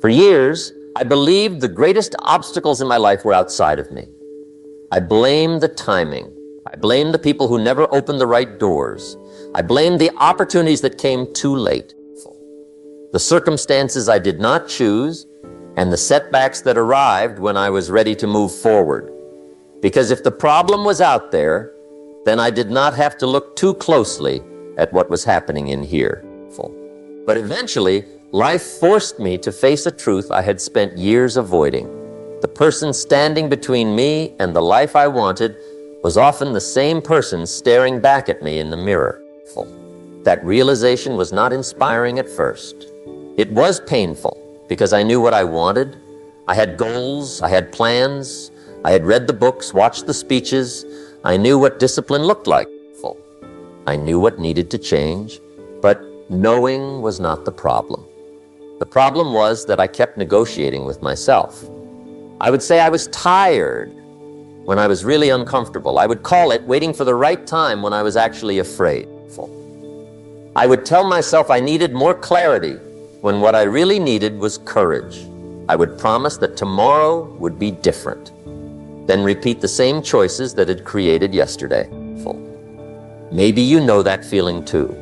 For years, I believed the greatest obstacles in my life were outside of me. I blamed the timing. I blamed the people who never opened the right doors. I blamed the opportunities that came too late. The circumstances I did not choose, and the setbacks that arrived when I was ready to move forward. Because if the problem was out there, then I did not have to look too closely at what was happening in here. But eventually, life forced me to face a truth I had spent years avoiding. The person standing between me and the life I wanted was often the same person staring back at me in the mirror. That realization was not inspiring at first. It was painful because I knew what I wanted. I had goals, I had plans, I had read the books, watched the speeches. I knew what discipline looked like. I knew what needed to change, but knowing was not the problem. The problem was that I kept negotiating with myself. I would say I was tired when I was really uncomfortable. I would call it waiting for the right time when I was actually afraid. I would tell myself I needed more clarity when what I really needed was courage. I would promise that tomorrow would be different, then repeat the same choices that had created yesterday. Maybe you know that feeling too.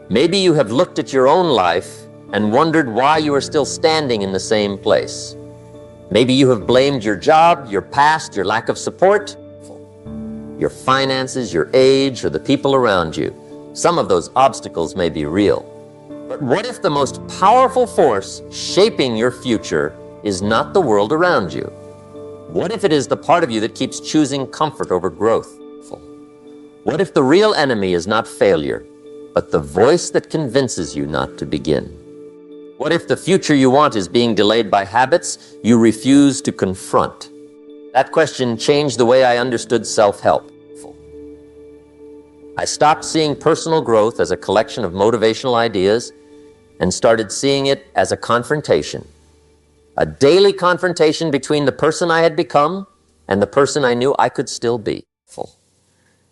Maybe you have looked at your own life and wondered why you are still standing in the same place. Maybe you have blamed your job, your past, your lack of support, your finances, your age, or the people around you. Some of those obstacles may be real. But what if the most powerful force shaping your future is not the world around you? What if it is the part of you that keeps choosing comfort over growth? What if the real enemy is not failure, but the voice that convinces you not to begin? What if the future you want is being delayed by habits you refuse to confront? That question changed the way I understood self-help. I stopped seeing personal growth as a collection of motivational ideas and started seeing it as a confrontation. A daily confrontation between the person I had become and the person I knew I could still be.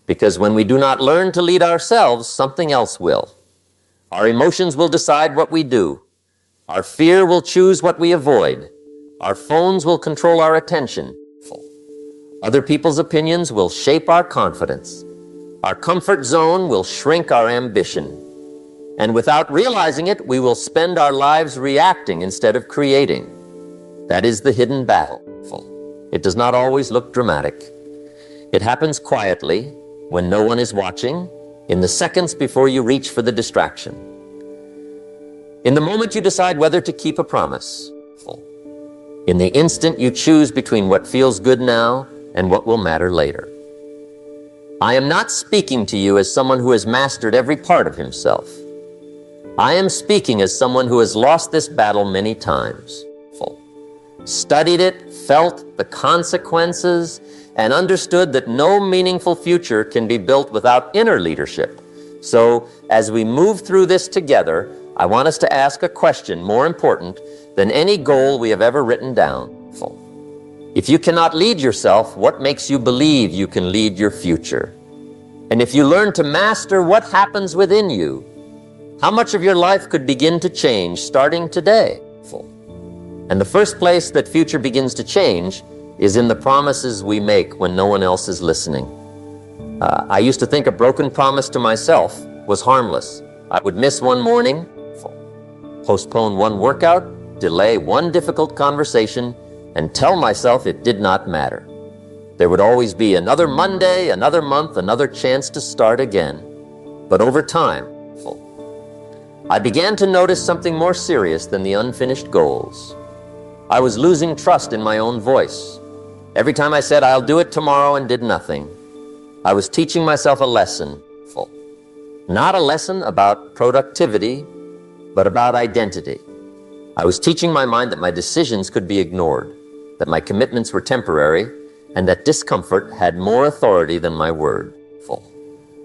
Because when we do not learn to lead ourselves, something else will. Our emotions will decide what we do. Our fear will choose what we avoid. Our phones will control our attention. Other people's opinions will shape our confidence. Our comfort zone will shrink our ambition. And without realizing it, we will spend our lives reacting instead of creating. That is the hidden battle. It does not always look dramatic. It happens quietly, when no one is watching, in the seconds before you reach for the distraction. In the moment you decide whether to keep a promise. In the instant you choose between what feels good now and what will matter later. I am not speaking to you as someone who has mastered every part of himself. I am speaking as someone who has lost this battle many times. Studied it, felt the consequences, and understood that no meaningful future can be built without inner leadership. So, as we move through this together, I want us to ask a question more important than any goal we have ever written down. If you cannot lead yourself, what makes you believe you can lead your future? And if you learn to master what happens within you, how much of your life could begin to change starting today? And the first place that future begins to change is in the promises we make when no one else is listening. I used to think a broken promise to myself was harmless. I would miss one morning, postpone one workout, delay one difficult conversation, and tell myself it did not matter. There would always be another Monday, another month, another chance to start again. But over time, I began to notice something more serious than the unfinished goals. I was losing trust in my own voice. Every time I said I'll do it tomorrow and did nothing, I was teaching myself a lesson. Not a lesson about productivity, but about identity. I was teaching my mind that my decisions could be ignored, that my commitments were temporary, and that discomfort had more authority than my word.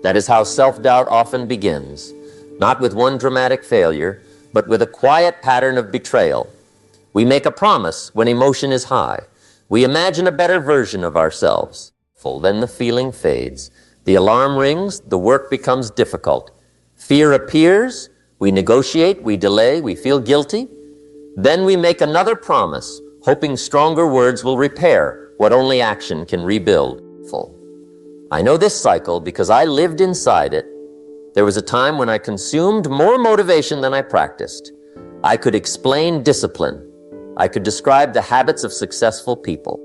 That is how self-doubt often begins, not with one dramatic failure, but with a quiet pattern of betrayal. We make a promise when emotion is high. We imagine a better version of ourselves. Then the feeling fades. The alarm rings, the work becomes difficult. Fear appears, we negotiate, we delay, we feel guilty. Then we make another promise, hoping stronger words will repair what only action can rebuild. I know this cycle because I lived inside it. There was a time when I consumed more motivation than I practiced. I could explain discipline. I could describe the habits of successful people.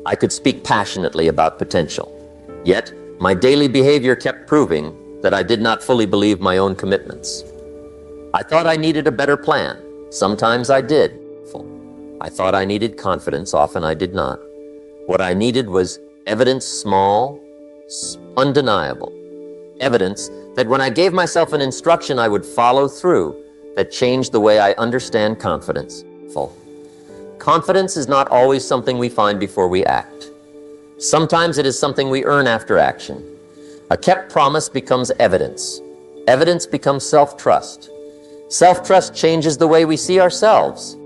I could speak passionately about potential. Yet, my daily behavior kept proving that I did not fully believe my own commitments. I thought I needed a better plan. Sometimes I did. I thought I needed confidence. Often I did not. What I needed was evidence, small, undeniable. Evidence that when I gave myself an instruction, I would follow through, that changed the way I understand confidence. Confidence is not always something we find before we act. Sometimes it is something we earn after action. A kept promise becomes evidence. Evidence becomes self-trust. Self-trust changes the way we see ourselves.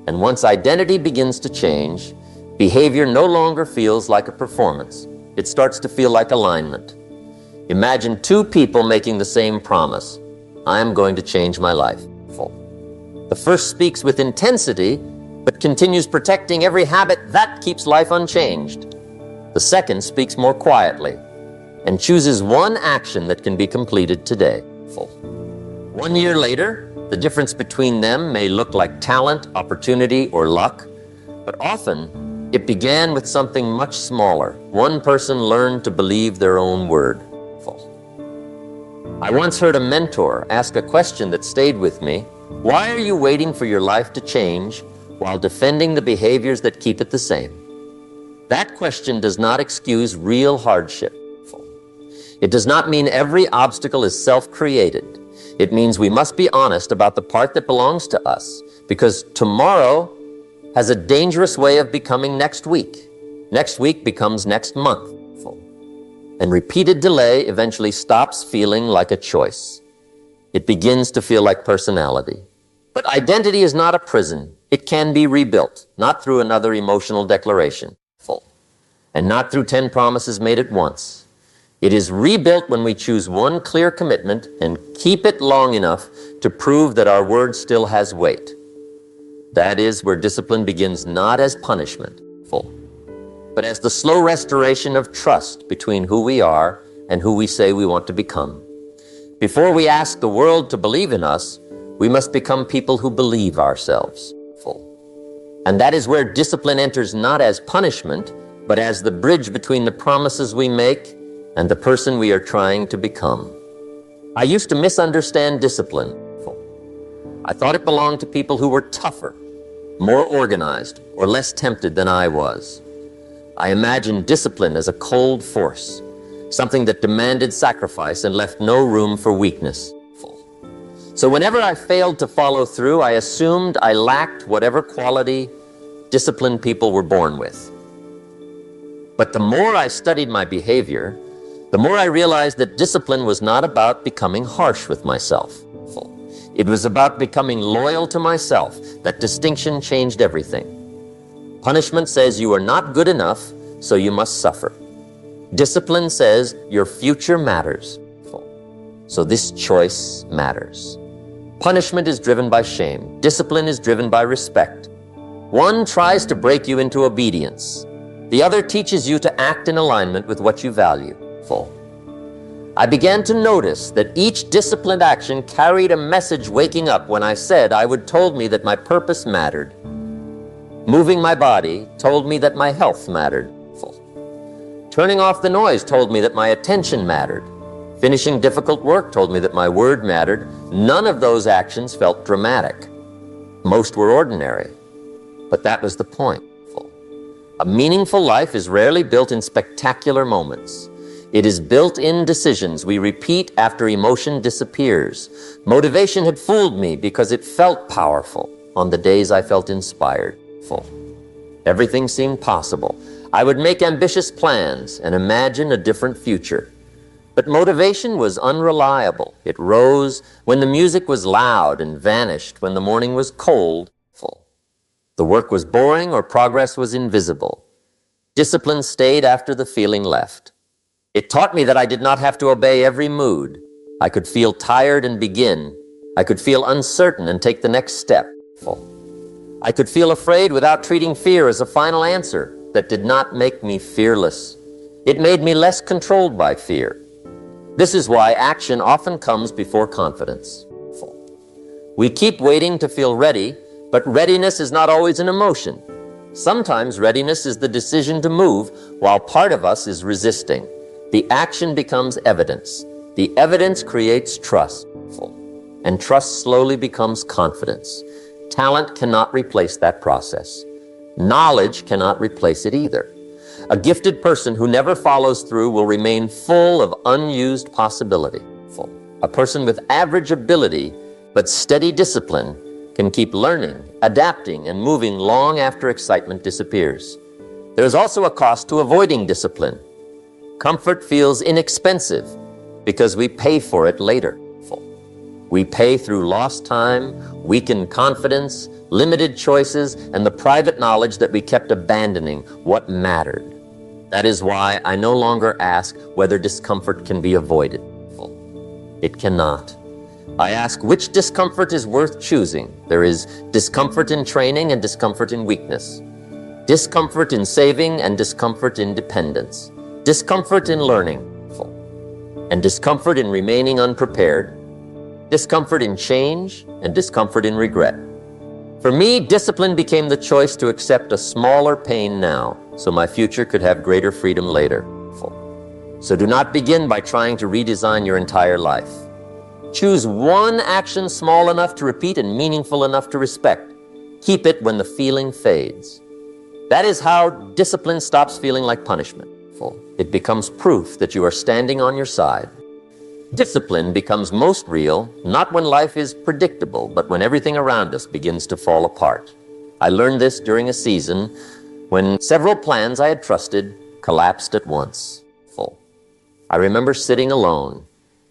And once identity begins to change, behavior no longer feels like a performance. It starts to feel like alignment. Imagine two people making the same promise. I am going to change my life. The first speaks with intensity, but continues protecting every habit that keeps life unchanged. The second speaks more quietly and chooses one action that can be completed today. 1 year later, the difference between them may look like talent, opportunity, or luck, but often it began with something much smaller. One person learned to believe their own word. I once heard a mentor ask a question that stayed with me. Why are you waiting for your life to change while defending the behaviors that keep it the same? That question does not excuse real hardship. It does not mean every obstacle is self-created. It means we must be honest about the part that belongs to us, because tomorrow has a dangerous way of becoming next week. Next week becomes next month. And repeated delay eventually stops feeling like a choice. It begins to feel like personality. But identity is not a prison. It can be rebuilt, not through another emotional declaration, and not through 10 promises made at once. It is rebuilt when we choose one clear commitment and keep it long enough to prove that our word still has weight. That is where discipline begins not as punishment, but as the slow restoration of trust between who we are and who we say we want to become. Before we ask the world to believe in us, we must become people who believe ourselves. And that is where discipline enters not as punishment, but as the bridge between the promises we make and the person we are trying to become. I used to misunderstand discipline. I thought it belonged to people who were tougher, more organized, or less tempted than I was. I imagined discipline as a cold force, something that demanded sacrifice and left no room for weakness. So whenever I failed to follow through, I assumed I lacked whatever quality disciplined people were born with. But the more I studied my behavior, the more I realized that discipline was not about becoming harsh with myself. It was about becoming loyal to myself. That distinction changed everything. Punishment says you are not good enough, so you must suffer. Discipline says your future matters, so this choice matters. Punishment is driven by shame. Discipline is driven by respect. One tries to break you into obedience. The other teaches you to act in alignment with what you value. I began to notice that each disciplined action carried a message waking up when I said I would told me that my purpose mattered. Moving my body told me that my health mattered. Turning off the noise told me that my attention mattered. Finishing difficult work told me that my word mattered. None of those actions felt dramatic. Most were ordinary. But that was the point. A meaningful life is rarely built in spectacular moments. It is built in decisions we repeat after emotion disappears. Motivation had fooled me because it felt powerful on the days I felt inspired. Everything seemed possible. I would make ambitious plans and imagine a different future. But motivation was unreliable. It rose when the music was loud and vanished when the morning was cold. The work was boring or progress was invisible. Discipline stayed after the feeling left. It taught me that I did not have to obey every mood. I could feel tired and begin. I could feel uncertain and take the next step. I could feel afraid without treating fear as a final answer that did not make me fearless. It made me less controlled by fear. This is why action often comes before confidence. We keep waiting to feel ready, but readiness is not always an emotion. Sometimes readiness is the decision to move while part of us is resisting. The action becomes evidence. The evidence creates trust, and trust slowly becomes confidence. Talent cannot replace that process. Knowledge cannot replace it either. A gifted person who never follows through will remain full of unused possibility. A person with average ability but steady discipline can keep learning, adapting, and moving long after excitement disappears. There is also a cost to avoiding discipline. Comfort feels inexpensive because we pay for it later. We pay through lost time, weakened confidence, limited choices, and the private knowledge that we kept abandoning what mattered. That is why I no longer ask whether discomfort can be avoided. It cannot. I ask which discomfort is worth choosing. There is discomfort in training and discomfort in weakness. Discomfort in saving and discomfort in dependence. Discomfort in learning and discomfort in remaining unprepared. Discomfort in change and discomfort in regret. For me, discipline became the choice to accept a smaller pain now, so my future could have greater freedom later. So do not begin by trying to redesign your entire life. Choose one action small enough to repeat and meaningful enough to respect. Keep it when the feeling fades. That is how discipline stops feeling like punishment. It becomes proof that you are standing on your side. Discipline becomes most real, not when life is predictable, but when everything around us begins to fall apart. I learned this during a season when several plans I had trusted collapsed at once. I remember sitting alone,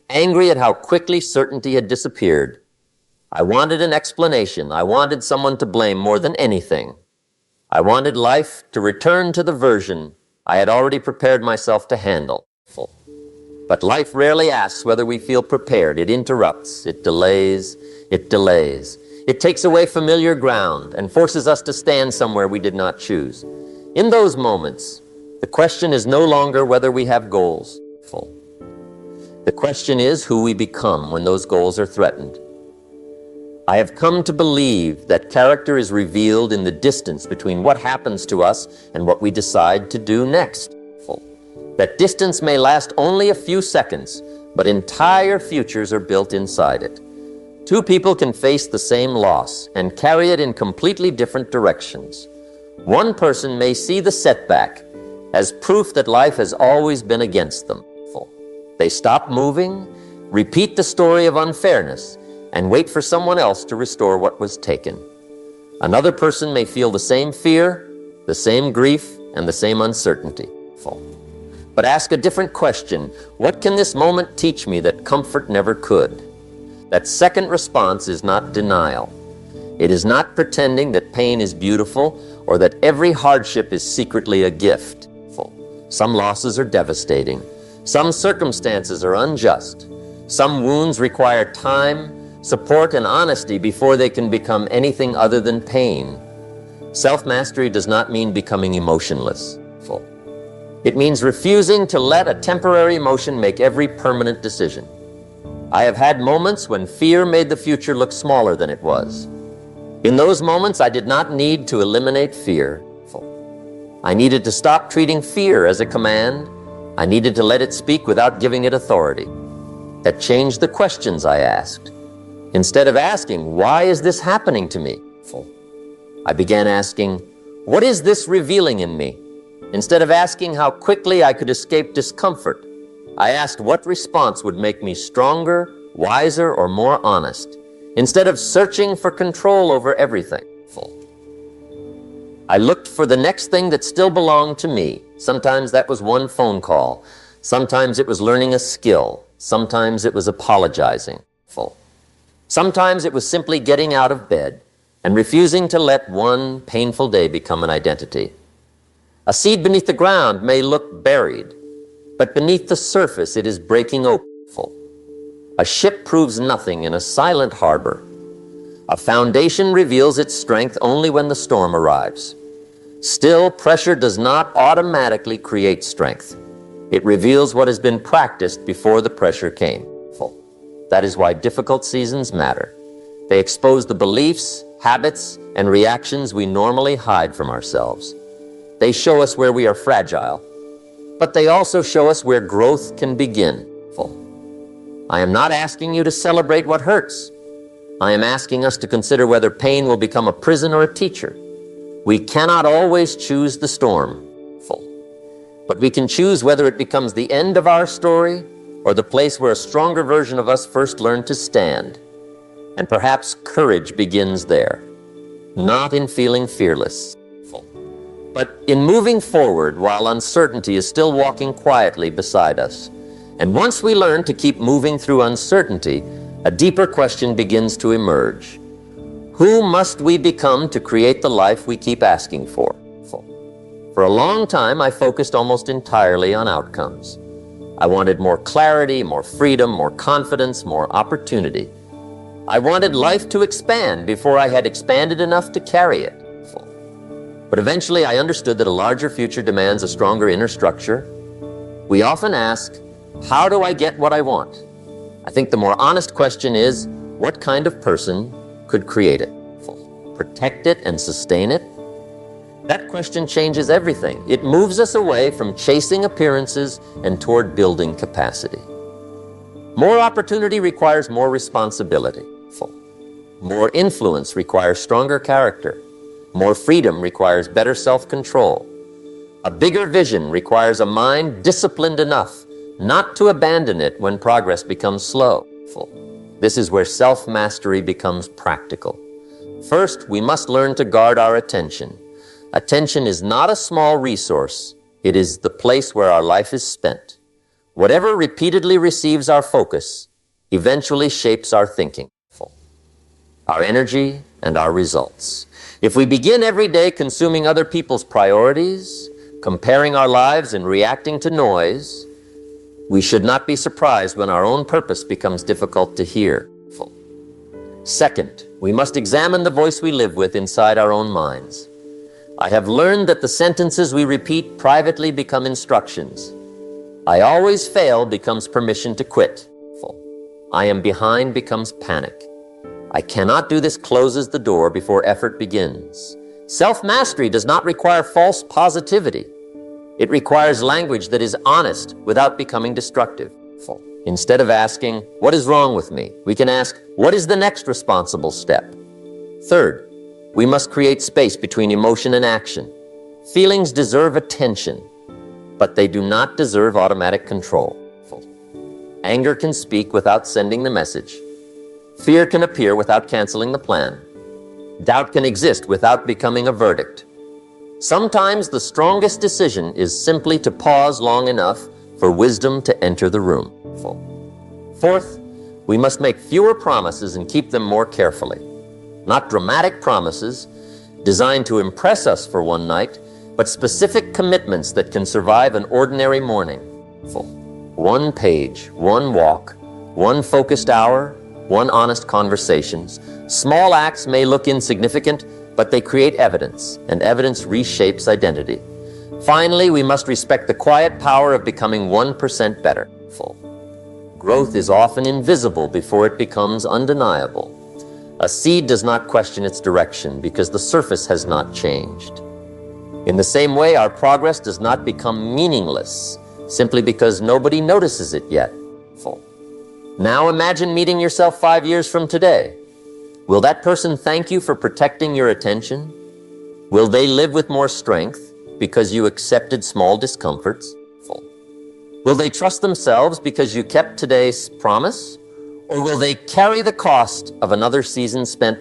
angry at how quickly certainty had disappeared. I wanted an explanation. I wanted someone to blame more than anything. I wanted life to return to the version I had already prepared myself to handle. But life rarely asks whether we feel prepared. It interrupts, it delays, it delays. It takes away familiar ground and forces us to stand somewhere we did not choose. In those moments, the question is no longer whether we have goals. The question is who we become when those goals are threatened. I have come to believe that character is revealed in the distance between what happens to us and what we decide to do next. That distance may last only a few seconds, but entire futures are built inside it. Two people can face the same loss and carry it in completely different directions. One person may see the setback as proof that life has always been against them. They stop moving, repeat the story of unfairness, and wait for someone else to restore what was taken. Another person may feel the same fear, the same grief, and the same uncertainty. But ask a different question. What can this moment teach me that comfort never could? That second response is not denial. It is not pretending that pain is beautiful or that every hardship is secretly a gift. Some losses are devastating. Some circumstances are unjust. Some wounds require time, support, and honesty before they can become anything other than pain. Self-mastery does not mean becoming emotionless. It means refusing to let a temporary emotion make every permanent decision. I have had moments when fear made the future look smaller than it was. In those moments, I did not need to eliminate fear. I needed to stop treating fear as a command. I needed to let it speak without giving it authority. That changed the questions I asked. Instead of asking, why is this happening to me? I began asking, what is this revealing in me? Instead of asking how quickly I could escape discomfort, I asked what response would make me stronger, wiser, or more honest, instead of searching for control over everything. I looked for the next thing that still belonged to me. Sometimes that was one phone call. Sometimes it was learning a skill. Sometimes it was apologizing. Sometimes it was simply getting out of bed and refusing to let one painful day become an identity. A seed beneath the ground may look buried, but beneath the surface it is breaking open. A ship proves nothing in a silent harbor. A foundation reveals its strength only when the storm arrives. Still, pressure does not automatically create strength. It reveals what has been practiced before the pressure came. That is why difficult seasons matter. They expose the beliefs, habits, and reactions we normally hide from ourselves. They show us where we are fragile, but they also show us where growth can begin. I am not asking you to celebrate what hurts. I am asking us to consider whether pain will become a prison or a teacher. We cannot always choose the storm, but we can choose whether it becomes the end of our story or the place where a stronger version of us first learned to stand. And perhaps courage begins there, not in feeling fearless, but in moving forward while uncertainty is still walking quietly beside us. And once we learn to keep moving through uncertainty, a deeper question begins to emerge. Who must we become to create the life we keep asking for? For a long time, I focused almost entirely on outcomes. I wanted more clarity, more freedom, more confidence, more opportunity. I wanted life to expand before I had expanded enough to carry it. But eventually I understood that a larger future demands a stronger inner structure. We often ask, how do I get what I want? I think the more honest question is, what kind of person could create it, protect it, and sustain it? That question changes everything. It moves us away from chasing appearances and toward building capacity. More opportunity requires more responsibility. More influence requires stronger character. More freedom requires better self-control. A bigger vision requires a mind disciplined enough not to abandon it when progress becomes slow. This is where self-mastery becomes practical. First, we must learn to guard our attention. Attention is not a small resource. It is the place where our life is spent. Whatever repeatedly receives our focus eventually shapes our thinking, our energy, and our results. If we begin every day consuming other people's priorities, comparing our lives and reacting to noise, we should not be surprised when our own purpose becomes difficult to hear. Second, we must examine the voice we live with inside our own minds. I have learned that the sentences we repeat privately become instructions. I always fail becomes permission to quit. I am behind becomes panic. I cannot do this closes the door before effort begins. Self-mastery does not require false positivity. It requires language that is honest without becoming destructive. Instead of asking, what is wrong with me? We can ask, what is the next responsible step? Third, we must create space between emotion and action. Feelings deserve attention, but they do not deserve automatic control. Anger can speak without sending the message. Fear can appear without canceling the plan. Doubt can exist without becoming a verdict. Sometimes the strongest decision is simply to pause long enough for wisdom to enter the room. Fourth, we must make fewer promises and keep them more carefully. Not dramatic promises designed to impress us for one night, but specific commitments that can survive an ordinary morning. One page, one walk, one focused hour, one honest conversations. Small acts may look insignificant, but they create evidence, and evidence reshapes identity. Finally, we must respect the quiet power of becoming 1% better. Growth is often invisible before it becomes undeniable. A seed does not question its direction because the surface has not changed. In the same way, our progress does not become meaningless simply because nobody notices it yet. Now imagine meeting yourself 5 years from today. Will that person thank you for protecting your attention? Will they live with more strength because you accepted small discomforts? Will they trust themselves because you kept today's promise? Or will they carry the cost of another season spent